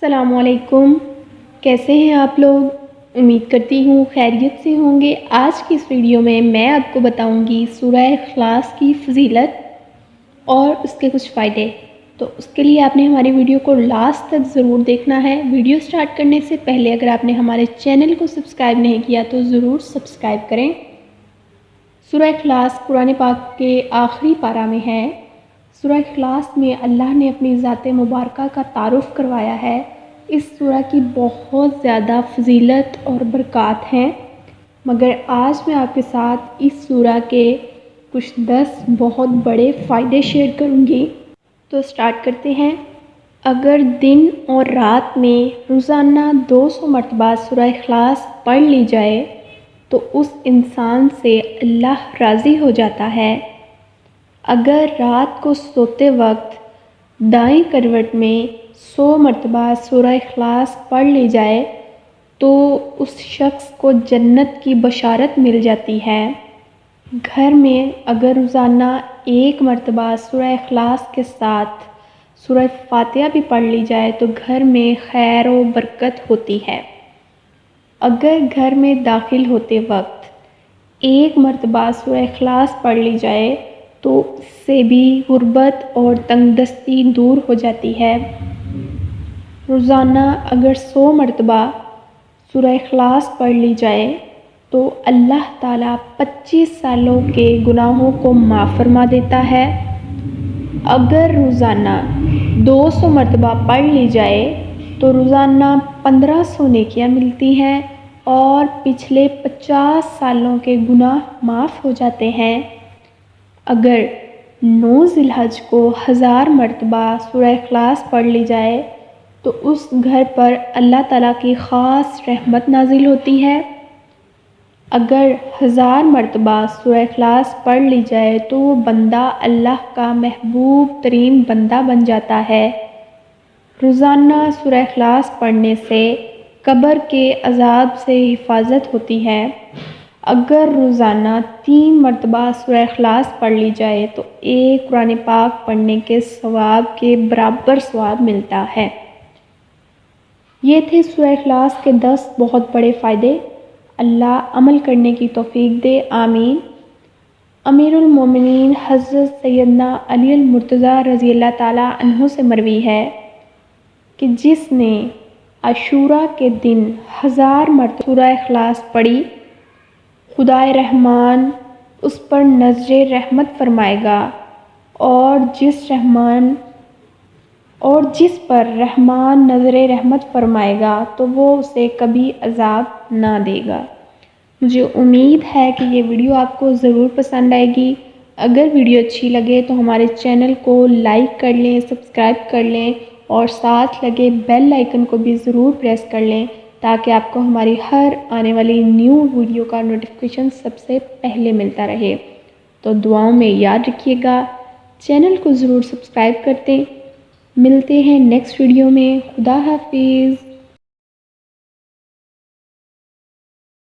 السلام علیکم، کیسے ہیں آپ لوگ؟ امید کرتی ہوں خیریت سے ہوں گے۔ آج کی اس ویڈیو میں آپ کو بتاؤں گی سورہ اخلاص کی فضیلت اور اس کے کچھ فائدے۔ تو اس کے لیے آپ نے ہماری ویڈیو کو لاسٹ تک ضرور دیکھنا ہے۔ ویڈیو سٹارٹ کرنے سے پہلے اگر آپ نے ہمارے چینل کو سبسکرائب نہیں کیا تو ضرور سبسکرائب کریں۔ سورہ اخلاص قرآن پاک کے آخری پارہ میں ہے۔ سورہ اخلاص میں اللہ نے اپنی ذات مبارکہ کا تعارف کروایا ہے۔ اس سورہ کی بہت زیادہ فضیلت اور برکات ہیں، مگر آج میں آپ کے ساتھ اس سورہ کے کچھ 10 بہت بڑے فائدے شیئر کروں گی۔ تو سٹارٹ کرتے ہیں۔ اگر دن اور رات میں روزانہ 200 مرتبہ سورہ اخلاص پڑھ لی جائے تو اس انسان سے اللہ راضی ہو جاتا ہے۔ اگر رات کو سوتے وقت دائیں کروٹ میں 100 مرتبہ سورہ اخلاص پڑھ لی جائے تو اس شخص کو جنت کی بشارت مل جاتی ہے۔ گھر میں اگر روزانہ 1 مرتبہ سورہ اخلاص کے ساتھ سورہ فاتحہ بھی پڑھ لی جائے تو گھر میں خیر و برکت ہوتی ہے۔ اگر گھر میں داخل ہوتے وقت 1 مرتبہ سورہ اخلاص پڑھ لی جائے تو اس سے بھی غربت اور تنگ دستی دور ہو جاتی ہے۔ روزانہ اگر 100 مرتبہ سورہ اخلاص پڑھ لی جائے تو اللہ تعالیٰ 25 سالوں کے گناہوں کو معاف فرما دیتا ہے۔ اگر روزانہ 200 مرتبہ پڑھ لی جائے تو روزانہ 1500 نیکیاں ملتی ہیں اور پچھلے 50 سالوں کے گناہ معاف ہو جاتے ہیں۔ اگر 9 ذی الحج کو 1000 مرتبہ سورہ اخلاص پڑھ لی جائے تو اس گھر پر اللہ تعالیٰ کی خاص رحمت نازل ہوتی ہے۔ اگر 1000 مرتبہ سورہ اخلاص پڑھ لی جائے تو وہ بندہ اللہ کا محبوب ترین بندہ بن جاتا ہے۔ روزانہ سورہ اخلاص پڑھنے سے قبر کے عذاب سے حفاظت ہوتی ہے۔ اگر روزانہ 3 مرتبہ سورہ اخلاص پڑھ لی جائے تو ایک قرآن پاک پڑھنے کے ثواب کے برابر ثواب ملتا ہے۔ یہ تھے سورہ اخلاص کے 10 بہت بڑے فائدے۔ اللہ عمل کرنے کی توفیق دے، آمین۔ امیر المومنین حضرت سیدنا علی المرتضیٰ رضی اللہ تعالیٰ عنہ سے مروی ہے کہ جس نے عاشوراء کے دن 1000 مرتبہ سورہ اخلاص پڑھی، خدائے رحمان اس پر نظر رحمت فرمائے گا اور جس پر رحمان نظر رحمت فرمائے گا تو وہ اسے کبھی عذاب نہ دے گا۔ مجھے امید ہے کہ یہ ویڈیو آپ کو ضرور پسند آئے گی۔ اگر ویڈیو اچھی لگے تو ہمارے چینل کو لائک کر لیں، سبسکرائب کر لیں اور ساتھ لگے بیل آئیکن کو بھی ضرور پریس کر لیں تاکہ آپ کو ہماری ہر آنے والی نیو ویڈیو کا نوٹیفیکیشن سب سے پہلے ملتا رہے۔ تو دعاؤں میں یاد رکھیے گا، چینل کو ضرور سبسکرائب کرتے۔ ملتے ہیں نیکسٹ ویڈیو میں۔ خدا حافظ۔